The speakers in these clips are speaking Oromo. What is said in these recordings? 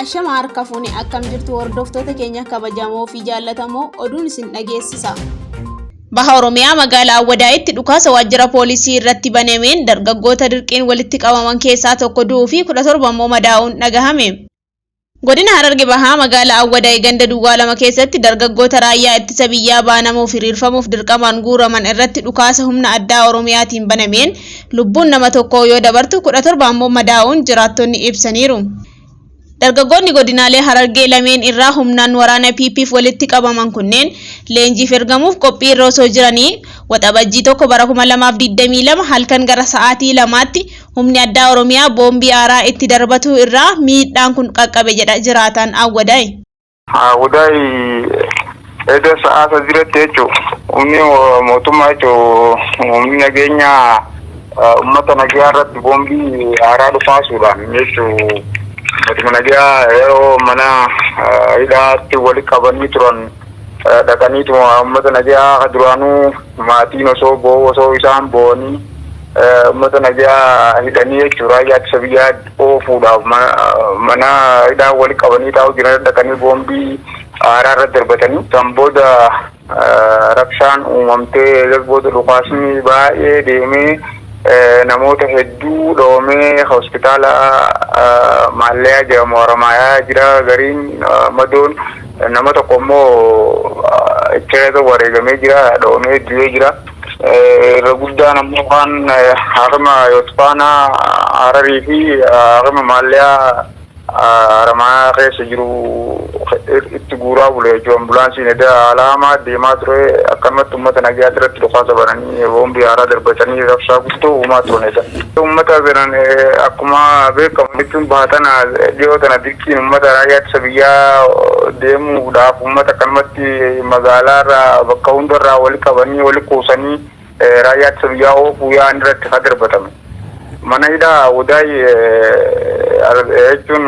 Ashama harka fuuni akkam jirtu hordoftoota keenya kabajamoo fi jaallatamoo oduun isin dhageessisa. Baha Oromiyaa magaalaa Awwadaayitti dhukaasa waajjira poolisii irratti banameen dargaggoota dirqiin walitti qabaman keessaa tokko du'uu fi 17 immoo madaa'uun dhagahame. Godina Hararge Bahaa magaalaa Awwadaayi ganda Duwwaa 2 keessatti dargaggoota raayyaa ittisa biyyaa baanamuuf hiriirfamuuf dirqamaan guuraman irratti dhukaasa humna addaa Oromiyaatiin banameen lubbuun nama tokkoo yoo dabartu 17 immoo madaa'uun jiraattonni ibsaniiru. Dargaggoonni godinaalee Harargee lameen irraa humnaan waraana PPF walitti qabaman kunneen leenjiif ergamuuf qophii irra osoo jiranii waxabajjii tokko bara 2022 halkan gara sa'aatii 2tti humni addaa Oromiyaa boombii aaraa itti darbatu irraa miidhaan kun qaqqabe jedha jiraataan Awwadaayi. Awwadaayi eda sa'aata diratti jechuudha. Humni mootummaa jechuudha humni nageenya uummata nagaa irratti boombii aaraa dhufaasuudhaan jechuudha. Managaa yeroo mana hidhaatti walitti qabanii turan dhaqaniitu uummata nagaa duraanuu maatiin osoo isaan bo'anii uummata nagaa hidhanii jechuudha raayyaa ittisa biyyaa oofuudhaaf mana hidhaa walitti qabanii taa'u jiran dhaqanii boombii aaraa irratti darbatanii san booda rabshaan uumamtee booda dhukaasni baay'ee deemee namoota hedduu dhoomee hospitaala Maalleeyaa jedhamu Haramayaa jira gariin madoon nama tokko immoo itti wareegamee jira dhoomee du'ee jira. Irra guddaan ammoo kan harma Yotfaanaa Hararii fi harma Maalleeyaa Haramayaa keessa jiru itti guuraa bule jechuudha. Ambulaansiin edda alaamaa deemaa ture akkanumatti uummata nagaa irratti dhukaasa bananii boombii aaraa darbatanii rabshaa guutuu uumaa turanidha. Uummata biran akkuma beekamu jechuun baatana dhiyoo tana dirqiin uummata raayyaa ittisa biyyaa deemuudhaaf uummata akkanumatti magaalaa irraa bakka hundarraa walitti qabanii walitti kuusanii raayyaa ittisa biyyaa oofuu yaa'an irratti haa darbatame. Mana hidhaa Awwadaayi jechuun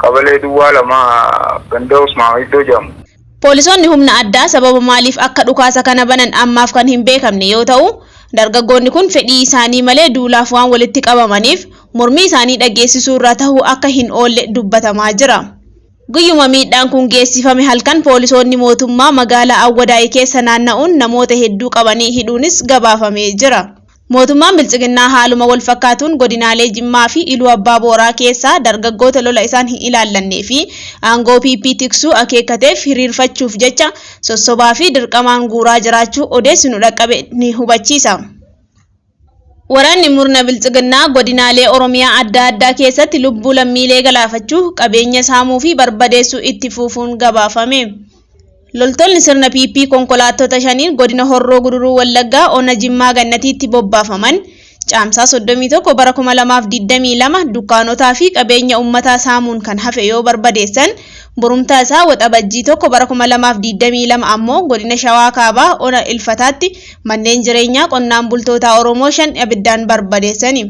qabalee Duwwaa 2 ganda Usmaan iddoo jedhamu. Poolisoonni humna addaa sababa maaliif akka dhukaasa kana banan ammaaf kan hin beekamne yoo ta'u, dargaggoonni kun fedhii isaanii malee duulaaf waan walitti qabamaniif mormii isaanii dhageessisuu irraa ta'uu akka hin oolle dubbatamaa jira. Guyyuma miidhaan kun geessifame halkan poolisoonni mootummaa magaalaa Awwadaayi keessa naanna'uun namoota hedduu qabanii hidhuunis gabaafamee jira. Mootummaan Bilchiginnaa haaluma wal fakkaatuun godinaalee Jimmaa fi Iluu Abbaa Booraa keessaa dargaggoota lola isaan hin ilaallannee fi aangoo PP tiksuu akeekkateef hiriirfachuuf jecha sossobaa fi dirqamaan guuraa jiraachuu odeessinu dhaqqabe ni hubachiisa. Waraanni murna Bilchiginnaa godinaalee Oromiyaa adda addaa keessatti lubbuu lammiilee galaafachuu, qabeenya saamuu fi barbadeessuu itti fufuun gabaafame. Loltoonni sirna PP konkolaattota 5 godina Horroo Guduruu Wallaggaa ona Jimmaa Gannatiitti bobbaafaman caamsaa 31 bara 2022 dukkaanotaa fi qabeenya uummataa saamuun kan hafe yoo barbadeessan burumtaa isaa waxabajjii 1 bara 2022 ammoo godina Shawaa Kaabaa ona Ilfataatti manneen jireenyaa qonnaan bultoota Oromoo 5 abiddaan barbadeessani.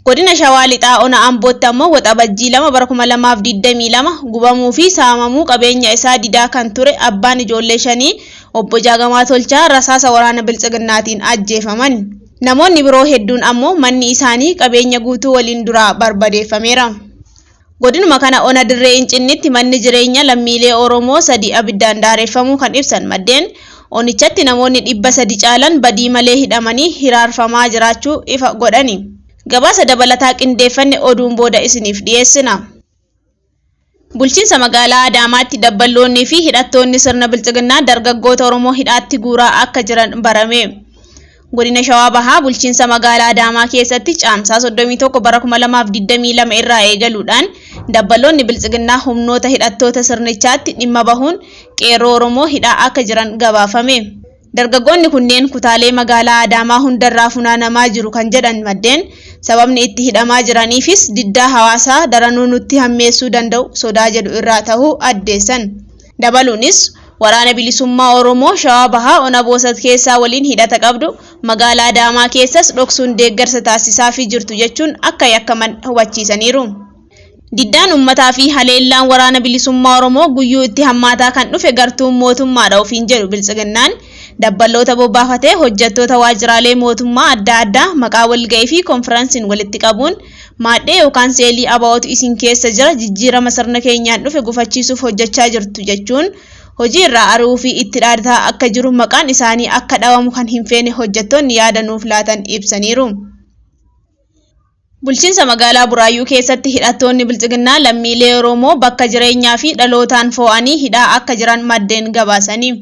Godina Shawaa Lixaa ona Ambootti ammoo waxabajjii 2 bara 2022 gubamuu fi saamamuu qabeenya isaa didaa kan ture abbaan ijoollee 5 obbo Jaagamaa Tolchaa rasaasa waraana Bilchiginnaatiin ajjeefaman. Namoonni biroo hedduun ammoo manni isaanii qabeenya guutuu waliin duraa barbadeeffameera. Godinuma kana ona Dirree Incinnitti manni jireenya lammiilee Oromoo 3 abiddaan daareffamuu kan ibsan maddeen onichatti namoonni 300 caalan badii malee hidhamanii hiraarfamaa jiraachuu ifa godhani. Gabaasa dabalataa qindeeffanne oduun booda isiniif dhiyeessina. Bulchiinsa magaalaa Adaamaatti dabballoonnii fi hidhattoonni sirna Bilchiginnaa dargaggoota Oromoo hidhaatti guuraa akka jiran barame. Godina Shawaa Bahaa bulchiinsa magaalaa Adaamaa keessatti caamsaa 31 bara 2022 irraa eegaluudhaan dabballoonni Bilchiginnaa humnoota hidhattoota sirnichaatti dhimma bahuun qeerroo Oromoo hidhaa akka jiran gabaafame. Dargaggoonni kunneen kutaalee magaalaa Adaamaa hundarraa funaanamaa jiru kan jedhan maddeen sababni itti hidhamaa jiraniifis diddaa hawaasaa daranuu nutti hammeessuu danda'u sodaa jedhu irraa ta'uu addeessan. Dabaluunis waraana bilisummaa Oromoo Shawaa Bahaa ona Boosat keessaa waliin hidhata qabdu magaalaa Adaamaa keessas dhoksuun deeggarsa taasisaa fi jirtu jechuun akka yakkaman hubachiisaniiru. Diddaan uummataa fi haleellaan waraana bilisummaa Oromoo guyyuu itti hammaataa kan dhufe gartuun mootummaadha ofiin jedhu Bilchiginnaan dabballoota bobbaafatee hojjettoota waajjiraalee mootummaa adda addaa maqaa walga'ii fi konfiraansiin walitti qabuun maadhee yookaan seelii abaa'ootu isin keessa jira jijjiirama sirna keenyaan dhufe gufachiisuuf hojjechaa jirtu jechuun hojii irraa ari'uu fi itti dhaadataa akka jiru maqaan isaanii akka dhawamu kan hin feene hojjettoonni yaada nuuf laatan ibsaniiru. Bulchiinsa magaalaa Buraayyuu keessatti hidhattoonni Biltsiginnaa lammiilee Oromoo bakka jireenyaa fi dhalootaan fo'anii hidhaa akka jiran maddeen gabaasanii.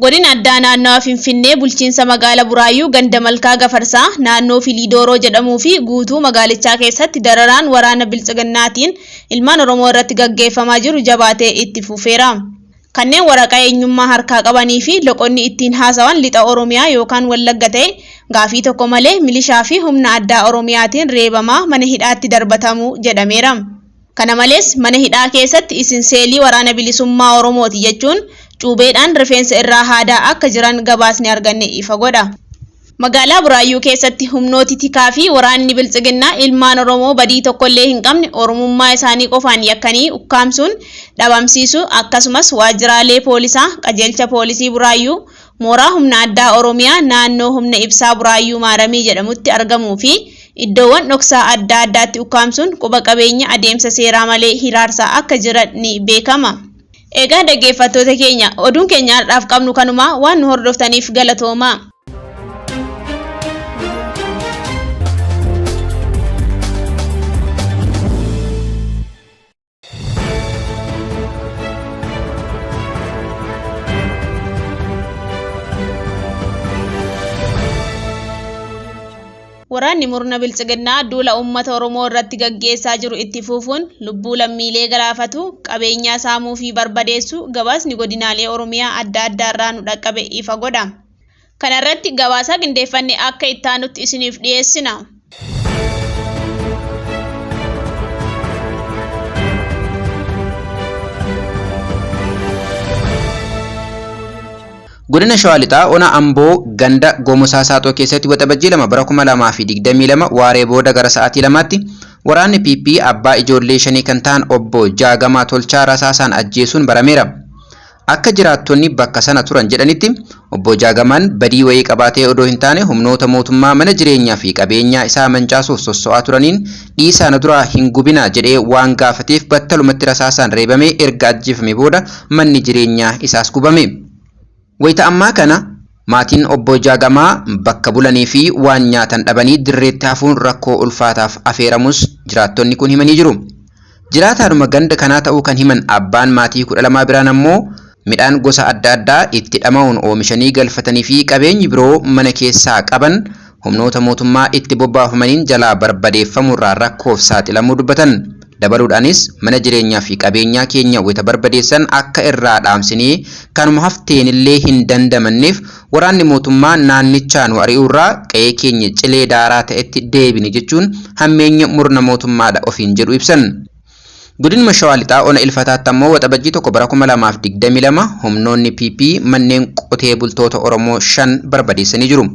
Godina addaa naannawaa Finfinnee bulchiinsa magaalaa Buraayyuu ganda Malkaa Gafarsaa naannoo Filiidooroo jedhamuu fi guutuu magaalichaa keessatti dararaan waraana Biltsiginnaatiin ilmaan Oromoo irratti gaggeeffamaa jiru jabaatee itti fufeera. Kanneen waraqaa eenyummaa harkaa qabanii fi loqonni ittiin haasawan lixa Oromiyaa yookaan Wallagga ta'e gaafii tokko malee milishaa fi humna addaa Oromiyaatiin reebamaa mana hidhaatti darbatamu jedhameera. Kana malees mana hidhaa keessatti isin seelii waraana bilisummaa Oromooti jechuun cuubeedhaan rifeensa irraa haadaa akka jiran gabaasni arganne ifa godha. Magaalaa Buraayyuu keessatti humnooti tikaa fi waraanni Biltsiginnaa ilmaan Oromoo badii tokkollee hin qabne Oromummaa isaanii qofaan yakkanii ukkaamsuun dhabamsiisuu akkasumas waajjiraalee poolisaa qajeelcha poolisii Buraayyuu mooraa humna addaa Oromiyaa naannoo humna ibsaa Buraayyuu Maaramii jedhamutti argamuu fi iddoowwan dhoksaa adda addaatti ukkaamsuun quba qabeenya adeemsa seeraa malee hiraarsaa akka jiran ni beekama. Egaa dhaggeeffattoota keenya oduun keenya har'aaf qabnu kanuma waan nu hordoftaniif galatooma. Waraanni murna Biltsiginnaa duula uummata Oromoo irratti gaggeessaa jiru itti fufuun lubbuu lammiilee galaafatu qabeenyaa saamuu fi barbadeessu gabaasni godinaalee Oromiyaa adda addaa irraa nu dhaqqabe ifa godha. Kana irratti gabaasa qindeeffanne akka ittaanutti isiniif dhiyeessina. Godina Shawaa Lixaa Ona Amboo ganda Gomosaa Saaxoo keessatti waxabajjii 2022 waaree booda gara sa'aatii 2tti waraanni PP abbaa ijoollee 5 kan ta'an obbo Jaagamaa Tolchaa rasaasaan ajjeesuun barameera. Akka jiraattonni bakka sana turan jedhanitti obbo Jaagamaan badii wayii qabaatee odoo hin taane humnoota mootummaa mana jireenyaa fi qabeenyaa isaa mancaasuuf sosso'aa turaniin dhiisaa na duraa hin gubina jedhee waan gaafateef battalumatti rasaasaan reebamee erga ajjeefame booda manni jireenyaa isaas gubame. Wayita ammaa kana maatiin obbo Jaagamaa bakka bulanii fi waan nyaatan dhabanii dirreetti hafuun rakkoo ulfaataaf afeeramus jiraattonni kun himanii jiru. Jiraataadhuma ganda kanaa ta'uu kan himan abbaan maatii 12 biraan ammoo midhaan gosa adda addaa itti dhama'uun oomishanii galfatanii fi qabeenyi biroo mana keessaa qaban humnoota mootummaa itti bobbaafamaniin jalaa barbadeeffamurraa rakkoof saaxilamuu dubbatan. Dabaluudhaanis mana jireenyaa fi qabeenyaa keenya wayita barbadeessan akka irraa dhaamsinee kanuma hafteen illee hin dandamanneef waraanni mootummaa naannichaa nu ari'uurraa qe'ee keenya cilee daaraa ta'etti deebine jechuun hammeenya murna mootummaadha ofiin jedhu ibsan. Godinuma Shawaa Lixaa Ona Ilfataatti ammoo waxabajjii 2022 humnoonni PP manneen qotee bultoota Oromoo 5 barbadeessanii jiru.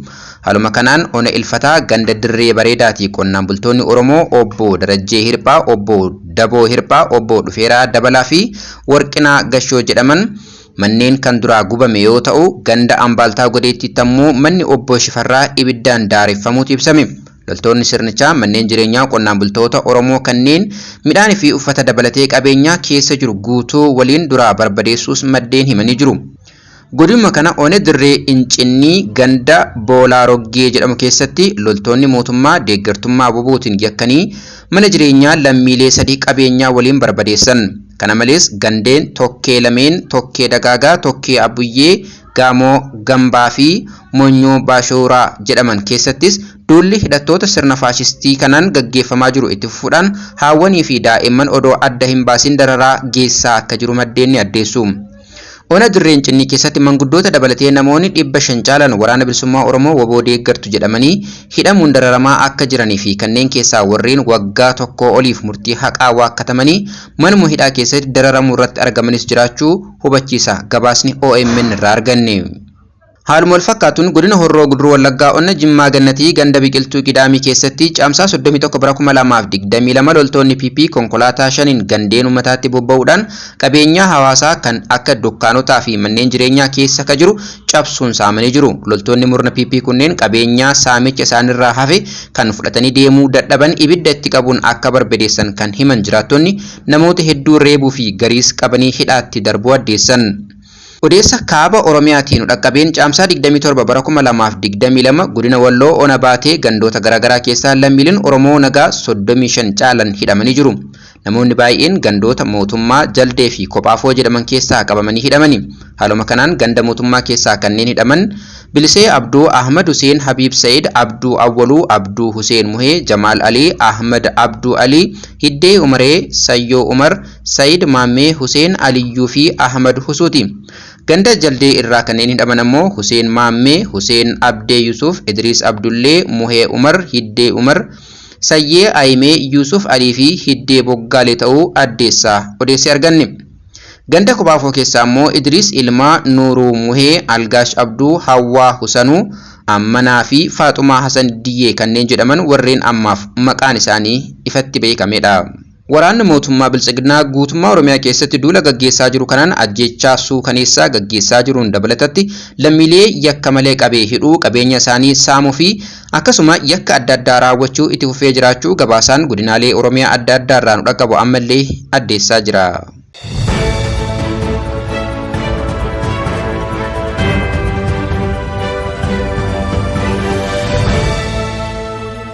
Haaluma kanaan Ona Ilfataa ganda dirree bareedaatii qonnaan bultoonni Oromoo obbo Darajjee Hirphaa, obbo Daboo Hirphaa, obbo Dhufeeraa Dabalaa fi Warqinaa Gashoo jedhaman manneen kan duraa gubame yoo ta'u ganda Ambaaltaa Godeettiitti ammoo manni obbo Shifarraa ibiddaan daareffamuutu ibsame. Loltoonni sirnichaa manneen jireenyaa qonnaan bultoota Oromoo kanneen midhaan fi uffata dabalatee qabeenyaa keessa jiru guutuu waliin duraa barbadeessuus maddeen himanii jiru. Godinuma kana Ona Dirree Incinnii ganda Boolaa Roggee jedhamu keessatti loltoonni mootummaa deeggartummaa bobuutiin yakkanii mana jireenyaa lammiilee 3 qabeenyaa waliin barbadeessan. Kana malees gandeen Tokkee Lameen, Tokkee Dagaagaa, Tokkee Abuyyee, Gaamoo Gambaa fi Monyoo Baashooraa jedhaman keessattis duulli hidhattoota sirna faashistii kanaan gaggeeffamaa jiru itti fufuudhaan haawwanii fi daa'imman odoo adda hin baasin dararaa geessaa akka jiru maddeen ni addeessu. Ona Dirree Incinnii keessatti manguddoota dabalatee namoonni 500 caalan waraana bilisummaa Oromoo waboo deeggartu jedhamanii hidhamuun dararamaa akka jiranii fi kanneen keessaa warreen waggaa tokko oliif murtii haqaa waakkatamanii manuma hidhaa keessatti dararamuu irratti argamanis jiraachuu hubachiisa gabaasni OMN irraa arganne. Haaluma wal fakkaatuun godina Horroo Guduruu Wallaggaa Ona Jimmaa Gannatii ganda biqiltuu Qidaamii keessatti caamsaa 31 bara 2022 loltoonni PP konkolaataa 5 gandeen uummataatti bobba'uudhaan qabeenya hawaasaa kan akka dukkaanotaa fi manneen jireenyaa keessa ka jiru cabsuun saamanii jiru. Loltoonni murna PP kunneen qabeenya saamicha isaanirraa hafe kan fudhatanii deemuu dadhaban ibidda itti qabuun akka barbadeessan kan himan jiraattonni namoota hedduu reebuu fi gariis qabanii hidhaatti darbuu addeessan. Odeessa kaaba Oromiyaatiin dhaqqabeen caamsaa 27 bara 2022 godina Walloo Ona Baatee gandoota garaagaraa keessaa lammiileen Oromoo nagaa 35 caalan hidhamanii jiru. Namoonni baay'een gandoota mootummaa Jaldee fi Kophaafoo jedhaman keessaa qabamanii hidhamani. Haaluma kanaan ganda mootummaa keessaa kanneen hidhaman Bilisee Abduu Ahmad Hussein Habib Said Abduu Awwaluu Abduu Hussein Muhee Jamal Ali Ahmad Abduu Ali Hiddee Umaree Sayyoo Umar Said Maammee Hussein Aliyyuu fi Ahmad Husuuti. Ganda Jaldee irraa kanneen hidhaman ammoo Hussein Maammee Hussein Abdee Yusuf Idris Abdullee Muhee Umar Hiddee Umar Sayyee Aymee Yusuf Ali fi Hiddee Boggaalee ta'uu addeessaa odeessi arganne. Ganda Kophaafoo keessaa ammoo Idris Ilmaa Nuuruu Muhee Algaash Abduu Hawwaa Husanuu Ammanaa fi Faaxumaa Hasan Diyyee kanneen jedhaman warreen ammaaf maqaan isaanii ifatti beekamedha. Waraanni mootummaa Biltsiginaa guutummaa Oromiyaa keessatti duula gaggeessaa jiru kanaan ajjechaa suukaneessaa gaggeessaa jiruun dabalatatti lammiilee yakka malee qabee hidhuu qabeenya isaanii saamuu fi akkasuma yakka adda addaa raawwachuu itti fufee jiraachuu gabaasaan godinaalee Oromiyaa adda addaa irraa nu dhaqqabu ammallee addeessaa jira.